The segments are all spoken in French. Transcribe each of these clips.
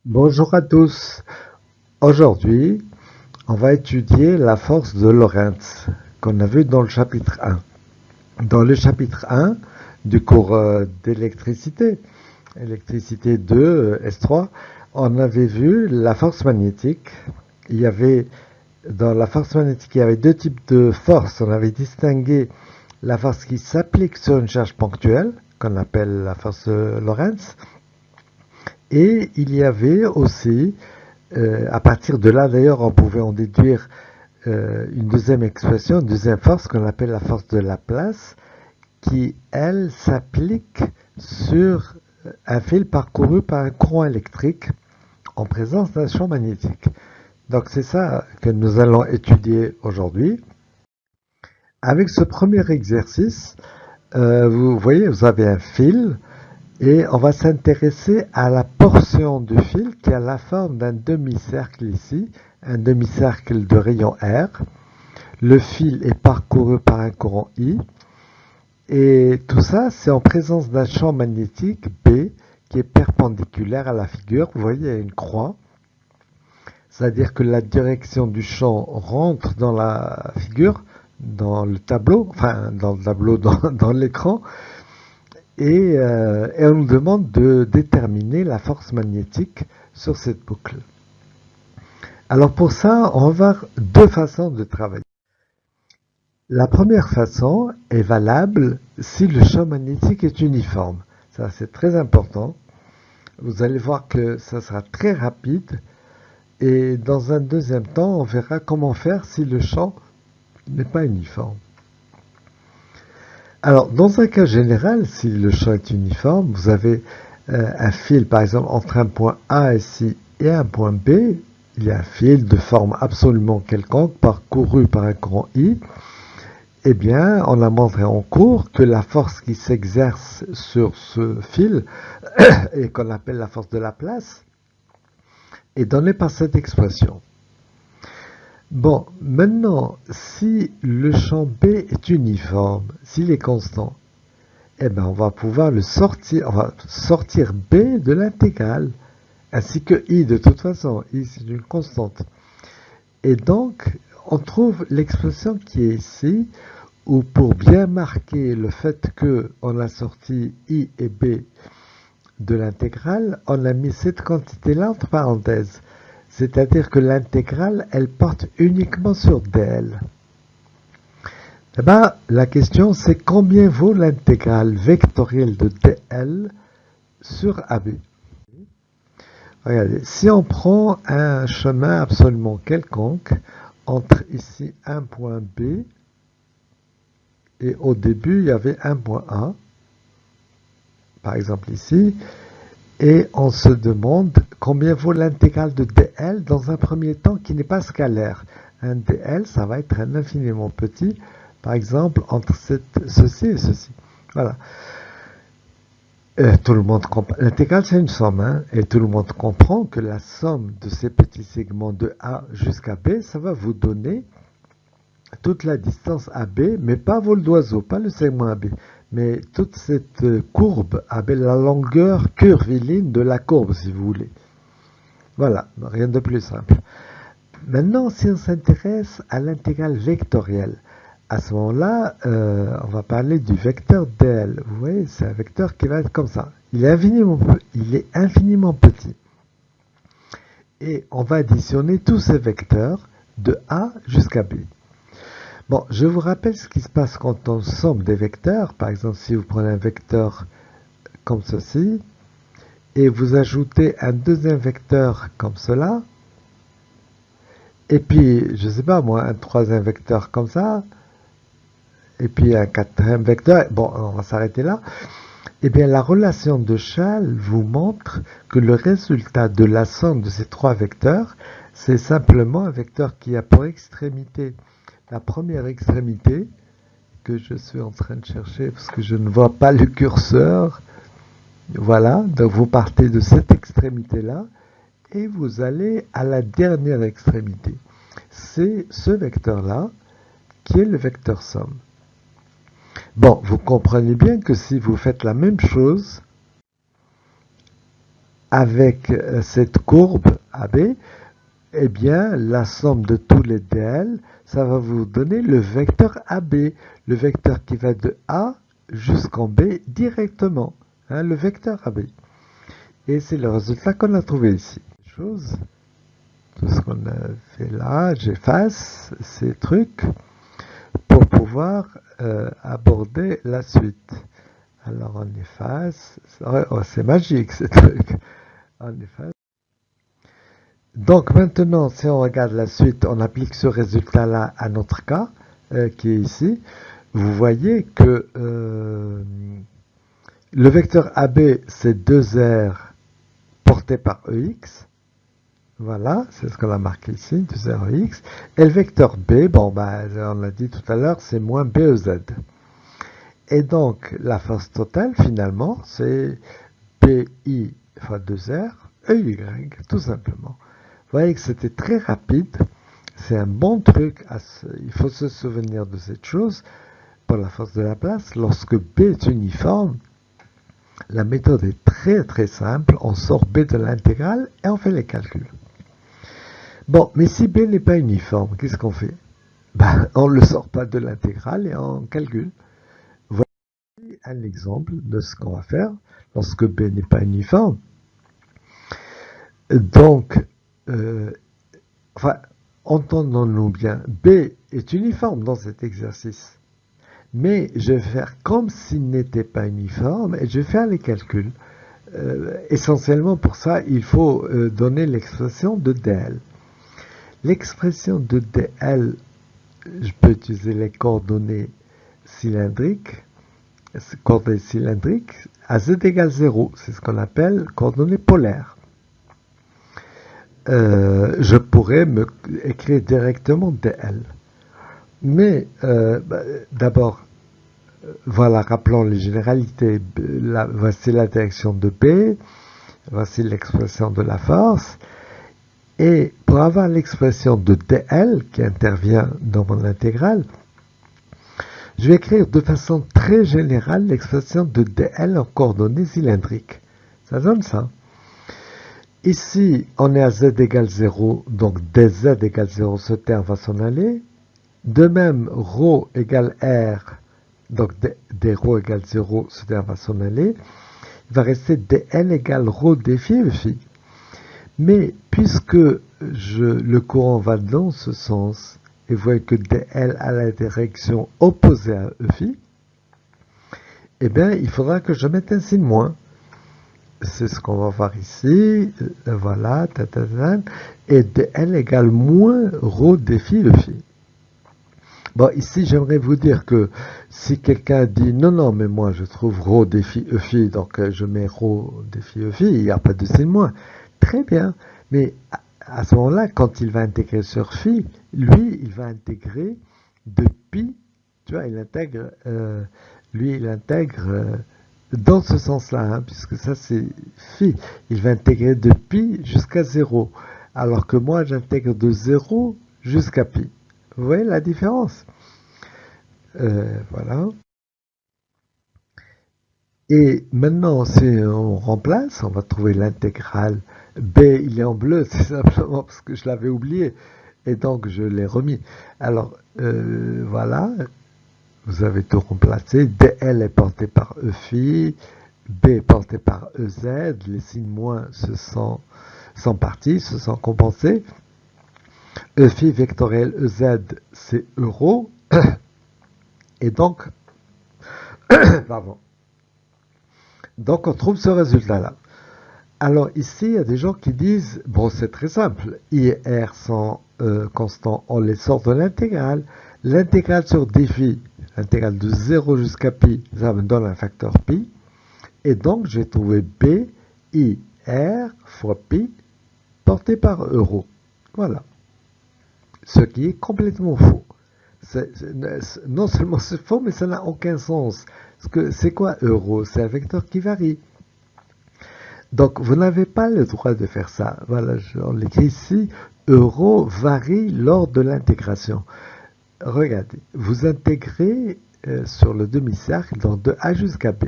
Bonjour à tous. Aujourd'hui, on va étudier la force de Lorentz qu'on a vu dans le chapitre 1. Dans le chapitre 1 du cours d'électricité, électricité 2, S3, on avait vu la force magnétique. Il y avait, dans la force magnétique, il y avait deux types de forces. On avait distingué la force qui s'applique sur une charge ponctuelle, qu'on appelle la force de Lorentz, et il y avait aussi à partir de là, d'ailleurs, on pouvait en déduire une deuxième expression, une deuxième force qu'on appelle la force de Laplace, qui, elle, s'applique sur un fil parcouru par un courant électrique en présence d'un champ magnétique. Donc c'est ça que nous allons étudier aujourd'hui. Avec ce premier exercice, vous voyez, vous avez un fil et on va s'intéresser à la portion du fil qui a la forme d'un demi-cercle ici, un demi-cercle de rayon R. Le fil est parcouru par un courant I. Et tout ça, c'est en présence d'un champ magnétique B qui est perpendiculaire à la figure. Vous voyez, il y a une croix. C'est-à-dire que la direction du champ rentre dans la figure, dans le tableau, dans l'écran. Et on nous demande de déterminer la force magnétique sur cette boucle. Alors pour ça, on va avoir deux façons de travailler. La première façon est valable si le champ magnétique est uniforme. Ça, c'est très important. Vous allez voir que ça sera très rapide. Et dans un deuxième temps, on verra comment faire si le champ n'est pas uniforme. Alors, dans un cas général, si le champ est uniforme, vous avez un fil, par exemple, entre un point A ici et un point B. Il y a un fil de forme absolument quelconque, parcouru par un courant I. Eh bien, on a montré en cours que la force qui s'exerce sur ce fil, et qu'on appelle la force de Laplace, est donnée par cette expression. Bon, maintenant, si le champ B est uniforme, s'il est constant, eh bien, on va pouvoir on va sortir B de l'intégrale, ainsi que I de toute façon. I, c'est une constante. Et donc, on trouve l'expression qui est ici, où pour bien marquer le fait qu'on a sorti I et B de l'intégrale, on a mis cette quantité-là entre parenthèses. C'est-à-dire que l'intégrale, elle porte uniquement sur dl. Eh ben, la question, c'est combien vaut l'intégrale vectorielle de dl sur AB. Regardez, si on prend un chemin absolument quelconque entre ici un point B et au début il y avait un point A, par exemple ici, et on se demande combien vaut l'intégrale de dl dans un premier temps qui n'est pas scalaire. Un dl, ça va être un infiniment petit, par exemple, entre ceci et ceci. Voilà. Tout le monde comprend. L'intégrale, c'est une somme, hein, et tout le monde comprend que la somme de ces petits segments de A jusqu'à B, ça va vous donner toute la distance AB, mais pas vol d'oiseau, pas le segment AB, mais toute cette courbe AB, la longueur curviligne de la courbe, si vous voulez. Voilà, rien de plus simple. Maintenant, si on s'intéresse à l'intégrale vectorielle, à ce moment-là, on va parler du vecteur dl. Vous voyez, c'est un vecteur qui va être comme ça. Il est infiniment petit. Et on va additionner tous ces vecteurs de A jusqu'à B. Bon, je vous rappelle ce qui se passe quand on somme des vecteurs. Par exemple, si vous prenez un vecteur comme ceci, et vous ajoutez un deuxième vecteur comme cela, et puis, je ne sais pas moi, un troisième vecteur comme ça, et puis un quatrième vecteur, bon, on va s'arrêter là. Eh bien, la relation de Schall vous montre que le résultat de la somme de ces trois vecteurs, c'est simplement un vecteur qui a pour extrémité la première extrémité, que je suis en train de chercher parce que je ne vois pas le curseur. Voilà, donc vous partez de cette extrémité-là et vous allez à la dernière extrémité. C'est ce vecteur-là qui est le vecteur somme. Bon, vous comprenez bien que si vous faites la même chose avec cette courbe AB, eh bien, la somme de tous les DL, ça va vous donner le vecteur AB, le vecteur qui va de A jusqu'en B directement, hein, le vecteur AB. Et c'est le résultat qu'on a trouvé ici. Chose, tout ce qu'on a fait là, j'efface ces trucs pour pouvoir aborder la suite. Alors on efface, oh, c'est magique ce truc, on efface. Donc maintenant, si on regarde la suite, on applique ce résultat-là à notre cas, qui est ici. Vous voyez que le vecteur AB, c'est 2R porté par EX. Voilà, c'est ce qu'on a marqué ici, 2R EX. Et le vecteur B, bon, bah, on l'a dit tout à l'heure, c'est moins BEZ. Et donc, la force totale, finalement, c'est BI fois 2R EY, tout simplement. Vous voyez que c'était très rapide. C'est un bon truc. Il faut se souvenir de cette chose pour la force de la place. Lorsque B est uniforme, la méthode est très très simple. On sort B de l'intégrale et on fait les calculs. Bon, mais si B n'est pas uniforme, qu'est-ce qu'on fait? Ben, on ne le sort pas de l'intégrale et on calcule. Voici un exemple de ce qu'on va faire lorsque B n'est pas uniforme. Donc, enfin, entendons-nous bien, B est uniforme dans cet exercice. Mais je vais faire comme s'il n'était pas uniforme et je vais faire les calculs. Essentiellement pour ça, il faut donner l'expression de DL. L'expression de DL, je peux utiliser les coordonnées cylindriques, à z égale 0. C'est ce qu'on appelle coordonnées polaires. Je pourrais écrire directement DL. Mais d'abord, voilà, rappelons les généralités. Voici la direction de B, voici l'expression de la force. Et pour avoir l'expression de DL qui intervient dans mon intégrale, je vais écrire de façon très générale l'expression de DL en coordonnées cylindriques. Ça donne ça. Ici, on est à z égale 0, donc dz égale 0, ce terme va s'en aller. De même, ρ égale r, donc dρ égale 0, ce terme va s'en aller. Il va rester dl égale ρ dφ EφI. Mais puisque le courant va dans ce sens, et vous voyez que dl a la direction opposée à EφI, eh bien, il faudra que je mette un signe moins. C'est ce qu'on va voir ici. Voilà, et dl égale moins ρ dφ EφI. Bon, ici, j'aimerais vous dire que si quelqu'un dit non, non, mais moi je trouve ρ dφ EφI, donc je mets ρ dφ EfI, il n'y a pas de signe moins. Très bien, mais à ce moment-là, quand il va intégrer sur phi, lui, il va intégrer de pi, tu vois, il intègre, dans ce sens-là, hein, puisque ça c'est phi, il va intégrer de pi jusqu'à 0, alors que moi j'intègre de 0 jusqu'à pi. Vous voyez la différence? Voilà. Et maintenant, si on remplace, on va trouver l'intégrale. B, il est en bleu, c'est simplement parce que je l'avais oublié. Et donc, je l'ai remis. Alors, voilà. Vous avez tout remplacé. DL est porté par EφI. B est porté par EZ. Les signes moins sont partis, se sont compensés. EφI vectoriel EZ, c'est euro. Et donc, pardon. Donc, on trouve ce résultat-là. Alors, ici, il y a des gens qui disent, bon, c'est très simple, I et R sont constants, on les sort de l'intégrale. L'intégrale sur dφ, l'intégrale de 0 jusqu'à pi, ça me donne un facteur pi. Et donc, j'ai trouvé B, I, R fois pi, porté par euro. Voilà. Ce qui est complètement faux. Non seulement c'est faux, mais ça n'a aucun sens. C'est quoi euro? C'est un vecteur qui varie. Donc, vous n'avez pas le droit de faire ça. Voilà, on l'écrit ici. Euro varie lors de l'intégration. Regardez, vous intégrez sur le demi-cercle donc de A jusqu'à B.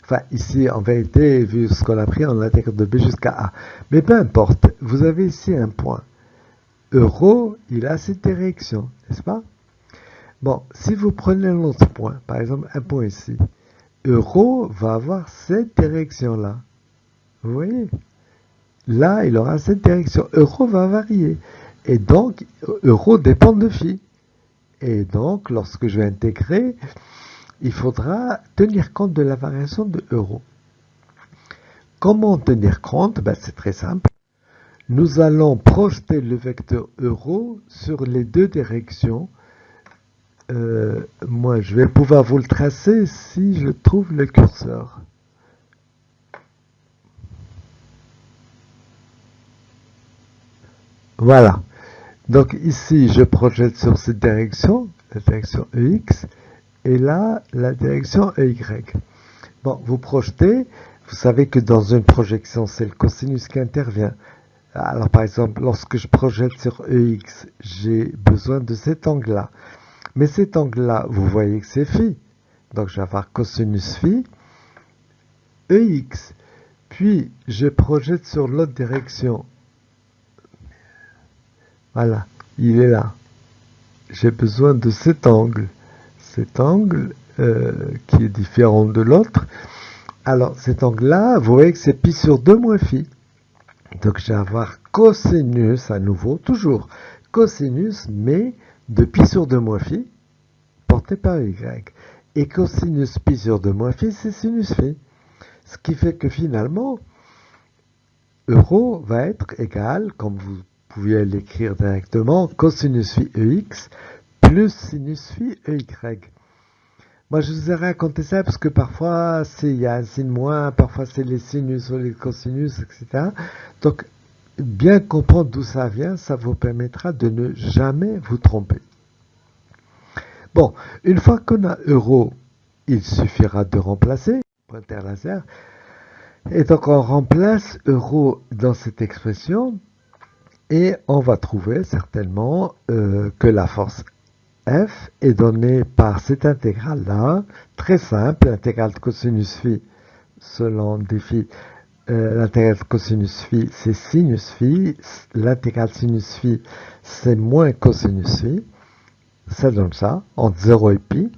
Enfin, ici, en vérité, vu ce qu'on a pris, on intègre de B jusqu'à A. Mais peu importe, vous avez ici un point. Euro, il a cette direction, n'est-ce pas? Bon, si vous prenez un autre point, par exemple un point ici, euro va avoir cette direction-là. Vous voyez? Là, il aura cette direction. Euro va varier. Et donc, euro dépend de phi. Et donc, lorsque je vais intégrer, il faudra tenir compte de la variation de euro. Comment tenir compte? Ben, c'est très simple. Nous allons projeter le vecteur euro sur les deux directions. Moi, je vais pouvoir vous le tracer si je trouve le curseur. Voilà. Donc ici, je projette sur cette direction, la direction EX, et là, la direction EY. Bon, vous projetez, vous savez que dans une projection, c'est le cosinus qui intervient. Alors par exemple, lorsque je projette sur EX, j'ai besoin de cet angle-là. Mais cet angle-là, vous voyez que c'est phi. Donc je vais avoir cosinus phi, EX. Puis je projette sur l'autre direction. Voilà, il est là. J'ai besoin de cet angle. Cet angle qui est différent de l'autre. Alors cet angle-là, vous voyez que c'est pi sur 2 moins phi. Donc je vais avoir cosinus à nouveau, toujours cosinus, mais de pi sur 2 moins phi, porté par y. Et cosinus pi sur 2 moins phi, c'est sinus phi. Ce qui fait que finalement, euro va être égal, comme vous pouvez l'écrire directement, cosinus phi EX plus sinus phi EY. Moi, je vous ai raconté ça parce que parfois, il y a un signe moins, parfois c'est les sinus ou les cosinus, etc. Donc, bien comprendre d'où ça vient, ça vous permettra de ne jamais vous tromper. Bon, une fois qu'on a euro, il suffira de remplacer, pointeur laser, et donc on remplace euro dans cette expression, et on va trouver certainement que la force F est donnée par cette intégrale-là, très simple, l'intégrale de cosinus phi selon défi. L'intégrale de cosinus phi, c'est sinus phi. L'intégrale sinus phi, c'est moins cosinus phi. Ça donne ça, entre 0 et pi.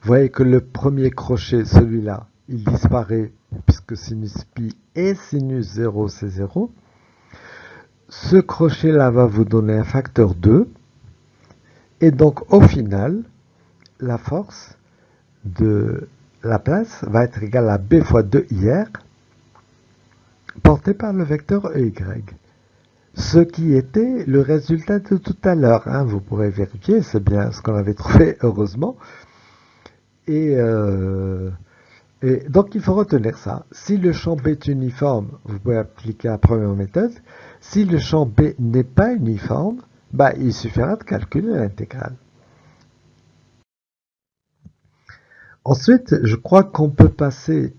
Vous voyez que le premier crochet, celui-là, il disparaît puisque sinus pi et sinus 0, c'est 0. Ce crochet-là va vous donner un facteur 2. Et donc, au final, la force de la place va être égale à B fois 2IR, porté par le vecteur EY. Ce qui était le résultat de tout à l'heure. Hein, vous pourrez vérifier, c'est bien ce qu'on avait trouvé, heureusement. Et donc, il faut retenir ça. Si le champ B est uniforme, vous pouvez appliquer la première méthode. Si le champ B n'est pas uniforme, bah, il suffira de calculer l'intégrale. Ensuite, je crois qu'on peut passer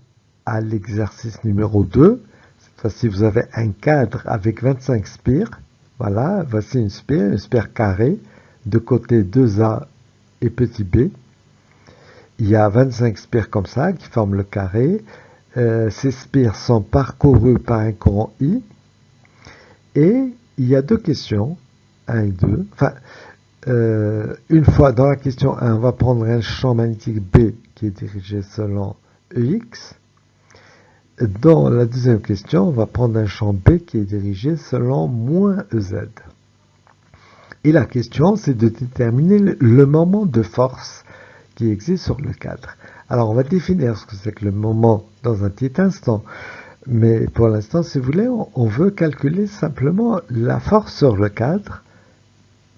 à l'exercice numéro 2. Cette fois-ci, vous avez un cadre avec 25 spires. Voilà, voici une spire carrée, de côté 2A et petit b. Il y a 25 spires comme ça qui forment le carré. Ces spires sont parcourues par un courant I. Et il y a deux questions, 1 et 2. Enfin, une fois dans la question 1, on va prendre un champ magnétique B qui est dirigé selon EX. Dans la deuxième question, on va prendre un champ B qui est dirigé selon moins EZ. Et la question, c'est de déterminer le moment de force qui existe sur le cadre. Alors, on va définir ce que c'est que le moment dans un petit instant. Mais pour l'instant, si vous voulez, on veut calculer simplement la force sur le cadre.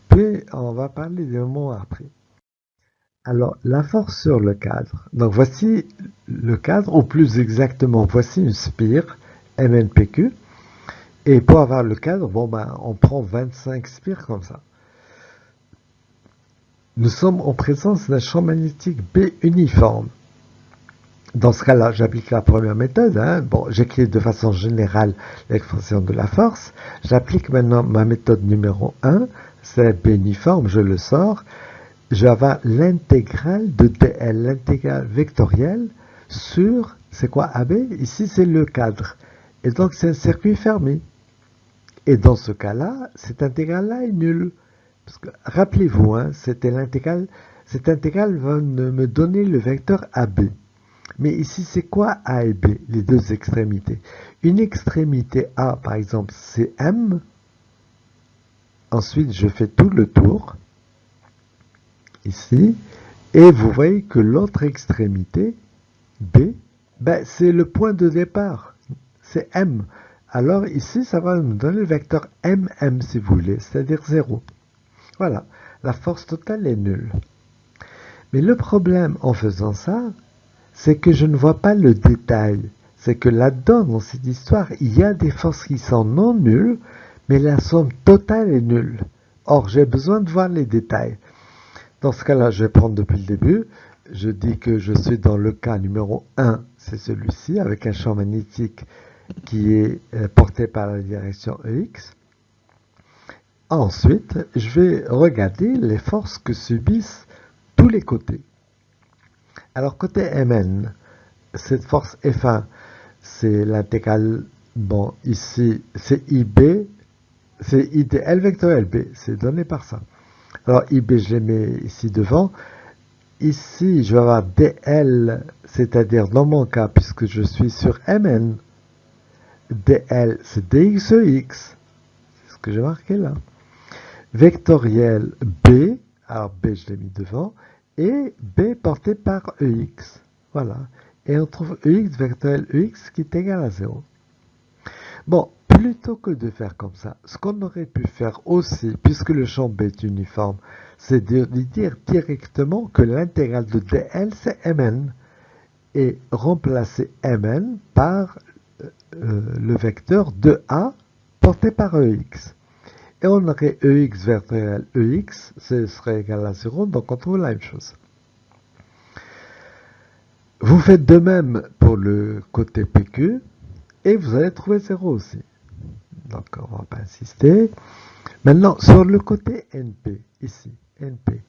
Puis, on va parler des moments après. Alors, la force sur le cadre. Donc, voici le cadre, ou plus exactement, voici une spire MNPQ. Et pour avoir le cadre, bon, ben, on prend 25 spires comme ça. Nous sommes en présence d'un champ magnétique B uniforme. Dans ce cas-là, j'applique la première méthode. Hein. Bon, j'écris de façon générale l'expression de la force. J'applique maintenant ma méthode numéro 1. C'est B uniforme, je le sors. Je vais avoir l'intégrale de dl, l'intégrale vectorielle sur c'est quoi AB? Ici, c'est le cadre. Et donc, c'est un circuit fermé. Et dans ce cas-là, cette intégrale-là est nulle. Parce que, rappelez-vous, hein, c'était l'intégrale. Cette intégrale va me donner le vecteur AB. Mais ici, c'est quoi A et B, les deux extrémités? Une extrémité A, par exemple, c'est M. Ensuite, je fais tout le tour, ici. Et vous voyez que l'autre extrémité, B, ben, c'est le point de départ. C'est M. Alors ici, ça va me donner le vecteur MM, si vous voulez, c'est-à-dire 0. Voilà, la force totale est nulle. Mais le problème en faisant ça, c'est que je ne vois pas le détail. C'est que là-dedans, dans cette histoire, il y a des forces qui sont non nulles, mais la somme totale est nulle. Or, j'ai besoin de voir les détails. Dans ce cas-là, je vais prendre depuis le début. Je dis que je suis dans le cas numéro 1, c'est celui-ci, avec un champ magnétique qui est porté par la direction EX. Ensuite, je vais regarder les forces que subissent tous les côtés. Alors, côté Mn, cette force F1, c'est l'intégrale, bon, ici, c'est IB, c'est IDL vectoriel B, c'est donné par ça. Alors, IB, je les mets ici devant. Ici, je vais avoir DL, c'est-à-dire dans mon cas, puisque je suis sur Mn, DL, c'est DXEX, c'est ce que j'ai marqué là. Vectoriel B, alors B, je l'ai mis devant, et B porté par EX. Voilà. Et on trouve EX vectoriel EX qui est égal à 0. Bon, plutôt que de faire comme ça, ce qu'on aurait pu faire aussi, puisque le champ B est uniforme, c'est de dire directement que l'intégrale de dl, c'est Mn, et remplacer Mn par le vecteur 2A porté par EX. Et on aurait EX vectoriel EX, ce serait égal à 0, donc on trouve la même chose. Vous faites de même pour le côté PQ, et vous allez trouver 0 aussi. Donc on ne va pas insister. Maintenant, sur le côté NP, ici, NP,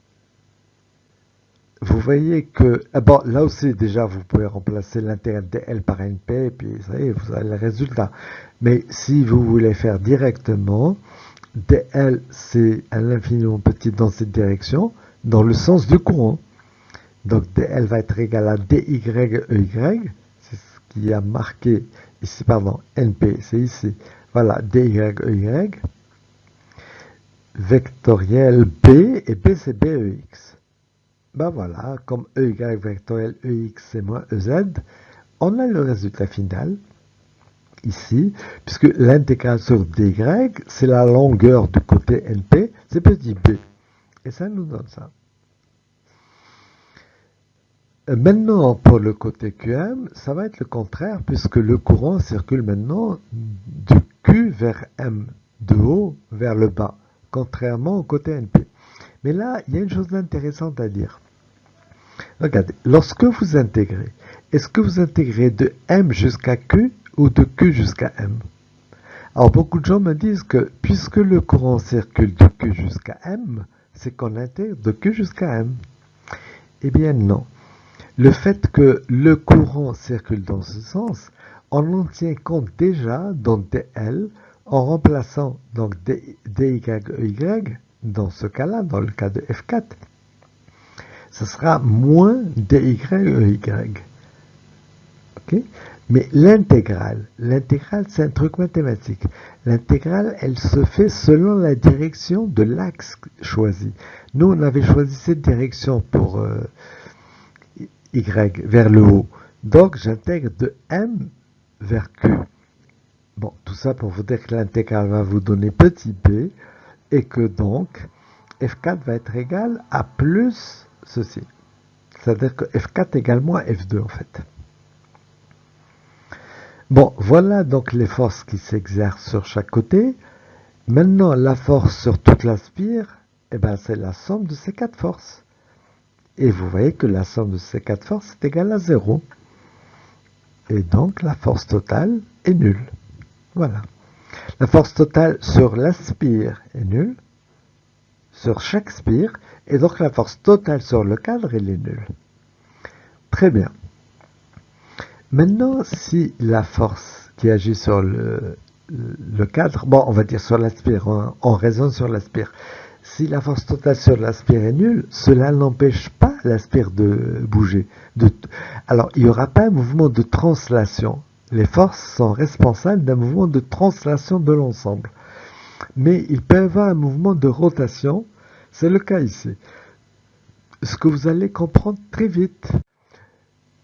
vous voyez que, bon, là aussi, déjà, vous pouvez remplacer l'intégral dl par NP, et puis, ça y est, vous avez le résultat. Mais si vous voulez faire directement, dl, c'est à l'infiniment petit dans cette direction, dans le sens du courant. Donc, dl va être égal à dy c'est ce qui a marqué ici, pardon, np, c'est ici. Voilà, dy, vectoriel b, et b, c'est bex. Ben voilà, comme ey vectoriel ex, c'est moins ez, on a le résultat final, ici, puisque l'intégrale sur dy, c'est la longueur du côté np, c'est petit b. Et ça nous donne ça. Maintenant, pour le côté QM, ça va être le contraire, puisque le courant circule maintenant du Q vers M, de haut vers le bas, contrairement au côté NP. Mais là, il y a une chose intéressante à dire. Regardez, lorsque vous intégrez, est-ce que vous intégrez de M jusqu'à Q ou de Q jusqu'à M? Alors, beaucoup de gens me disent que puisque le courant circule de Q jusqu'à M, c'est qu'on intègre de Q jusqu'à M. Eh bien non. Le fait que le courant circule dans ce sens, on en tient compte déjà dans dl en remplaçant donc dy dans ce cas-là, dans le cas de F4, ce sera moins dy. Okay? Mais l'intégrale c'est un truc mathématique. L'intégrale, elle se fait selon la direction de l'axe choisi. Nous, on avait choisi cette direction pour y vers le haut. Donc, j'intègre de m vers q. Bon, tout ça pour vous dire que l'intégrale va vous donner petit b et que donc f4 va être égal à plus ceci. C'est-à-dire que f4 égale moins f2 en fait. Bon, voilà donc les forces qui s'exercent sur chaque côté. Maintenant, la force sur toute la spire, eh ben, c'est la somme de ces quatre forces. Et vous voyez que la somme de ces quatre forces est égale à 0. Et donc, la force totale est nulle. Voilà. La force totale sur la spire est nulle, sur chaque spire, et donc la force totale sur le cadre, elle est nulle. Très bien. Maintenant, si la force qui agit sur le cadre, bon, on va dire sur l'aspire, on raisonne sur l'aspire. Si la force totale sur l'aspire est nulle, cela n'empêche pas l'aspire de bouger. Alors, il n'y aura pas un mouvement de translation. Les forces sont responsables d'un mouvement de translation de l'ensemble. Mais il peut y avoir un mouvement de rotation. C'est le cas ici. Ce que vous allez comprendre très vite.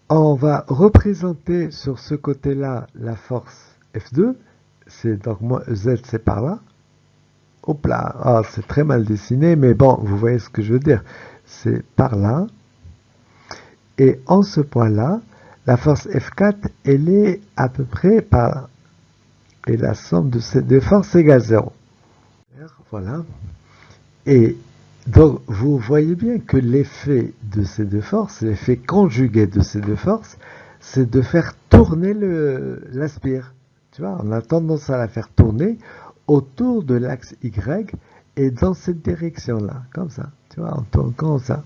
On va représenter sur ce côté-là la force F2. C'est donc moins Z, c'est par là. Hop là, ah, c'est très mal dessiné, mais bon, vous voyez ce que je veux dire. C'est par là. Et en ce point-là, la force F4, elle est à peu près par là. Et la somme de ces deux forces égale 0. Voilà. Et donc, vous voyez bien que l'effet de ces deux forces, l'effet conjugué de ces deux forces, c'est de faire tourner l'aspire. Tu vois, on a tendance à la faire tourner autour de l'axe Y et dans cette direction-là, comme ça. Tu vois, on tourne comme ça.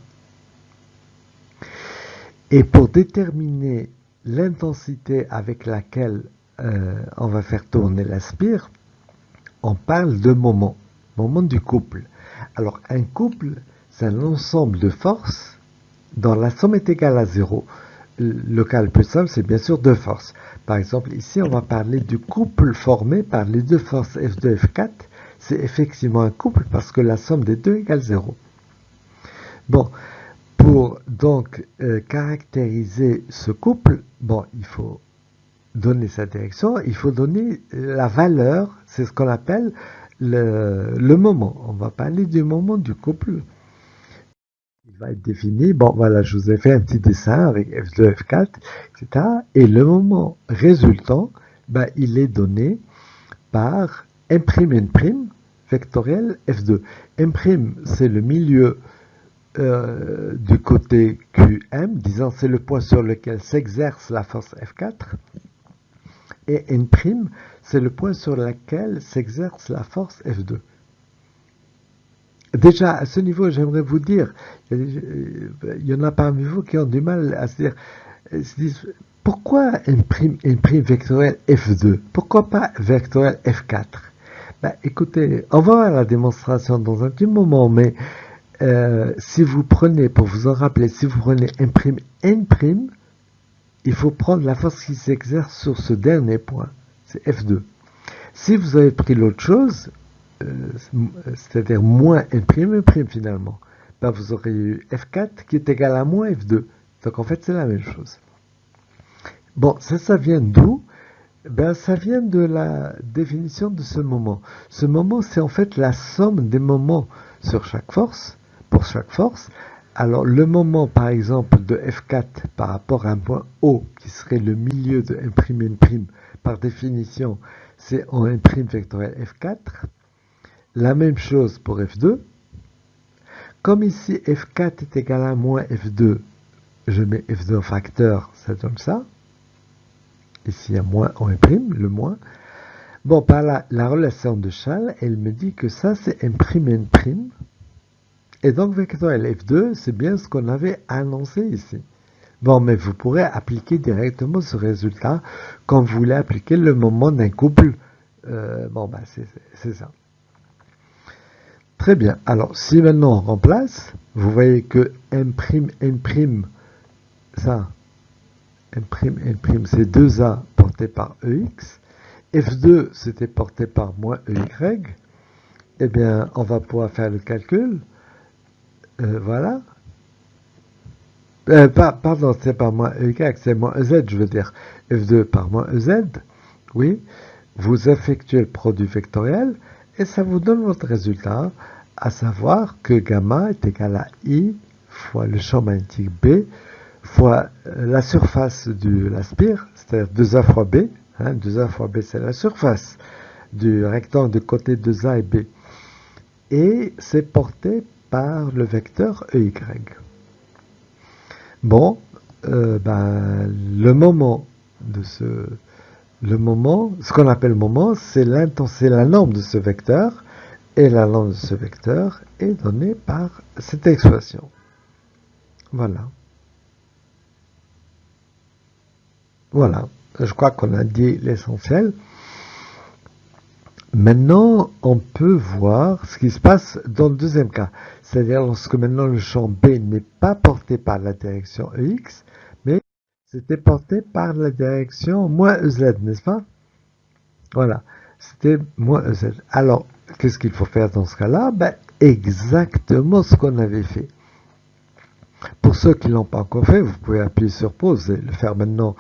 Et pour déterminer l'intensité avec laquelle on va faire tourner l'aspire, on parle de moment du couple. Alors, un couple, c'est un ensemble de forces dont la somme est égale à 0. Le cas le plus simple, c'est bien sûr deux forces. Par exemple, ici, on va parler du couple formé par les deux forces F2 et F4. C'est effectivement un couple parce que la somme des deux égale 0. Bon, pour donc caractériser ce couple, bon, il faut donner sa direction, il faut donner la valeur, c'est ce qu'on appelle le moment. On va parler du moment du couple. Il va être défini. Bon, voilà, je vous ai fait un petit dessin avec F2, F4, etc. Et le moment résultant, ben, il est donné par M', vectoriel F2. M', c'est le milieu du côté QM, disons c'est le point sur lequel s'exerce la force F4. Et N', c'est le point sur lequel s'exerce la force F2. Déjà, à ce niveau, j'aimerais vous dire, il y en a parmi vous qui ont du mal à se disent, pourquoi N' vectoriel F2? Pourquoi pas vectoriel F4? Ben, écoutez, on va voir la démonstration dans un petit moment, mais si vous prenez, pour vous en rappeler, si vous prenez N', il faut prendre la force qui s'exerce sur ce dernier point, c'est F2. Si vous avez pris l'autre chose, c'est-à-dire moins N', finalement, ben vous aurez eu F4 qui est égal à moins F2. Donc en fait, c'est la même chose. Bon, ça vient d'où? Ben, ça vient de la définition de ce moment. Ce moment, c'est en fait la somme des moments sur chaque force, pour chaque force. Alors, le moment, par exemple, de F4 par rapport à un point O, qui serait le milieu de N', par définition, c'est en N' vectoriel F4. La même chose pour F2. Comme ici, F4 est égal à moins F2, je mets F2 en facteur, ça donne ça. Ici, il y a moins en M', le moins. Bon, par là, la relation de Schall, elle me dit que ça, c'est M'. Et donc, vectoriel F2, c'est bien ce qu'on avait annoncé ici. Bon, mais vous pourrez appliquer directement ce résultat quand vous voulez appliquer le moment d'un couple. Bon, bah, c'est ça. Très bien. Alors, si maintenant on remplace, vous voyez que M', ça, M', c'est 2A porté par EX. F2, c'était porté par moins EY. Eh bien, on va pouvoir faire le calcul. Voilà. Pardon, c'est pas moins EY, c'est moins EZ, je veux dire. F2 par moins EZ. Oui. Vous effectuez le produit vectoriel et ça vous donne votre résultat, à savoir que gamma est égal à I fois le champ magnétique B fois la surface de l'aspire, c'est-à-dire 2A fois B. 2A fois B, c'est la surface du rectangle de côté 2A et B. Et c'est porté par le vecteur EY. Bon, le moment de ce qu'on appelle moment, c'est la norme de ce vecteur, et la norme de ce vecteur est donnée par cette expression. Voilà. Voilà, je crois qu'on a dit l'essentiel. Maintenant, on peut voir ce qui se passe dans le deuxième cas. C'est-à-dire lorsque maintenant le champ B n'est pas porté par la direction EX, mais c'était porté par la direction moins EZ, n'est-ce pas? Voilà, c'était moins EZ. Alors, qu'est-ce qu'il faut faire dans ce cas-là? Ben, exactement ce qu'on avait fait. Pour ceux qui ne l'ont pas encore fait, vous pouvez appuyer sur pause et le faire maintenant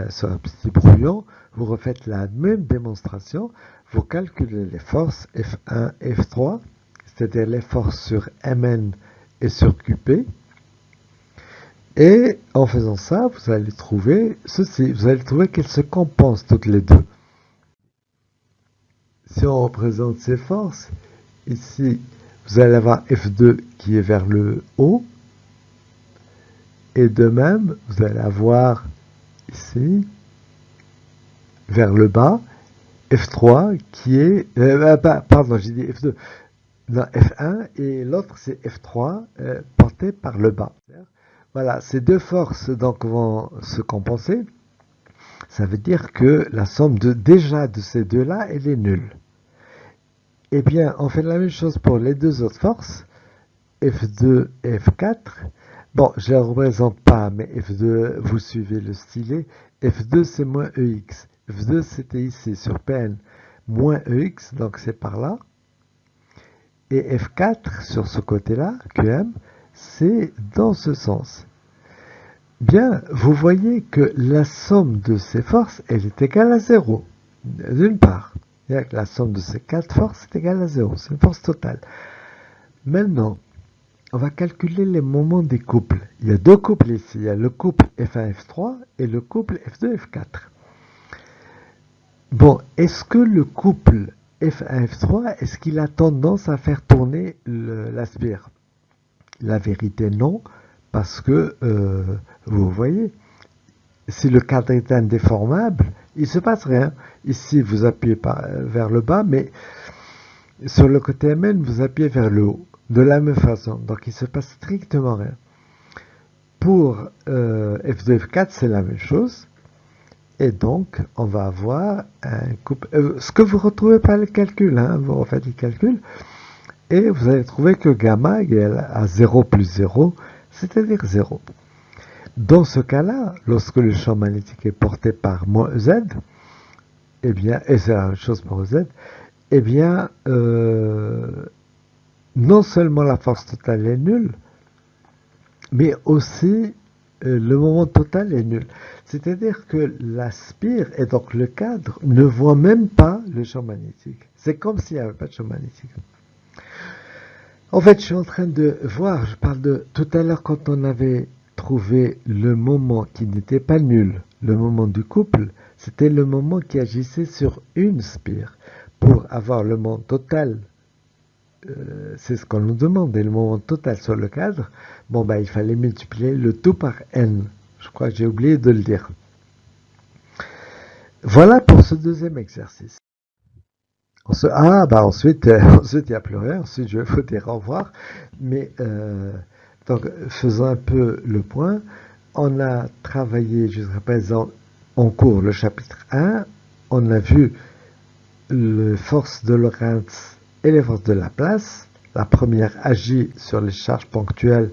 sur un petit brouillon. Vous refaites la même démonstration. Vous calculez les forces F1, F3, c'est-à-dire les forces sur Mn et sur Qp. Et en faisant ça, vous allez trouver ceci. Vous allez trouver qu'elles se compensent toutes les deux. Si on représente ces forces, ici, vous allez avoir F2 qui est vers le haut. Et de même, vous allez avoir ici, vers le bas, F3 qui est... pardon, j'ai dit F2. Non, F1 et l'autre c'est F3 porté par le bas. Voilà, ces deux forces donc vont se compenser. Ça veut dire que la somme déjà de ces deux-là, elle est nulle. Eh bien, on fait la même chose pour les deux autres forces, F2 et F4. Bon, je ne les représente pas, mais F2, vous suivez le stylet. F2, c'est moins EX. F2, c'était ici, sur Pn, moins EX, donc c'est par là. Et F4, sur ce côté-là, QM, c'est dans ce sens. Bien, vous voyez que la somme de ces forces, elle est égale à 0, d'une part. La somme de ces quatre forces est égale à 0, c'est une force totale. Maintenant, on va calculer les moments des couples. Il y a deux couples ici. Il y a le couple F1, F3 et le couple F2, F4. Bon, est-ce que le couple F1, F3, est-ce qu'il a tendance à faire tourner la spire? La vérité, non, parce que, vous voyez, si le cadre est indéformable, il ne se passe rien. Ici, vous appuyez vers le bas, mais sur le côté Mn, vous appuyez vers le haut. De la même façon, donc il ne se passe strictement rien. Pour F2, F4, c'est la même chose. Et donc, on va avoir un couple... ce que vous retrouvez par le calcul, hein, vous refaites le calcul, et vous allez trouver que gamma égale à 0 plus 0, c'est-à-dire 0. Dans ce cas-là, lorsque le champ magnétique est porté par moins Z, eh bien, et c'est la même chose pour Z, eh bien, non seulement la force totale est nulle, mais aussi le moment total est nul. C'est-à-dire que la spire, et donc le cadre, ne voit même pas le champ magnétique. C'est comme s'il n'y avait pas de champ magnétique. En fait, je suis en train de voir, je parle de tout à l'heure quand on avait trouvé le moment qui n'était pas nul, le moment du couple, c'était le moment qui agissait sur une spire. Pour avoir le moment total, c'est ce qu'on nous demande, et le moment total sur le cadre, bon, ben, il fallait multiplier le tout par n. Je crois que j'ai oublié de le dire. Voilà pour ce deuxième exercice. Ensuite, il n'y a plus rien. Ensuite, je vais vous dire au revoir. Mais, donc, faisons un peu le point. On a travaillé jusqu'à présent en cours le chapitre 1. On a vu les forces de Lorentz et les forces de Laplace. La première agit sur les charges ponctuelles,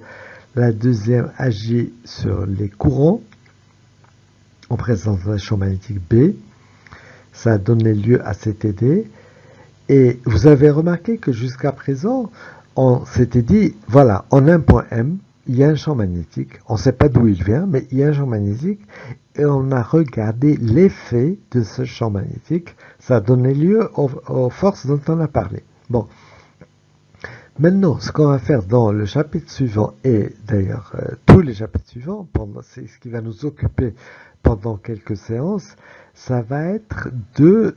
la deuxième agit sur les courants en présence d'un champ magnétique B. Ça a donné lieu à CTD. Et vous avez remarqué que jusqu'à présent, on s'était dit, voilà, en un point M, il y a un champ magnétique. On ne sait pas d'où il vient, mais il y a un champ magnétique. Et on a regardé l'effet de ce champ magnétique. Ça a donné lieu aux forces dont on a parlé. Bon. Maintenant, ce qu'on va faire dans le chapitre suivant, et d'ailleurs tous les chapitres suivants, c'est ce qui va nous occuper pendant quelques séances, ça va être de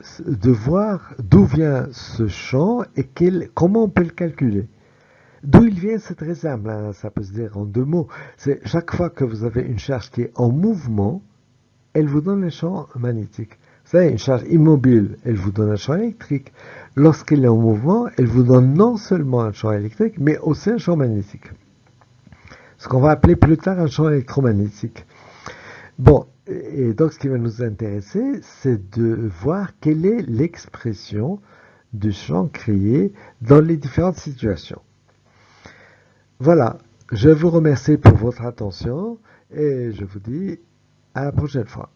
voir d'où vient ce champ et comment on peut le calculer. D'où il vient, c'est très simple, hein, ça peut se dire en deux mots. C'est chaque fois que vous avez une charge qui est en mouvement, elle vous donne un champ magnétique. Vous savez, une charge immobile, elle vous donne un champ électrique. Lorsqu'elle est en mouvement, elle vous donne non seulement un champ électrique, mais aussi un champ magnétique. Ce qu'on va appeler plus tard un champ électromagnétique. Bon, et donc ce qui va nous intéresser, c'est de voir quelle est l'expression du champ créé dans les différentes situations. Voilà, je vous remercie pour votre attention et je vous dis à la prochaine fois.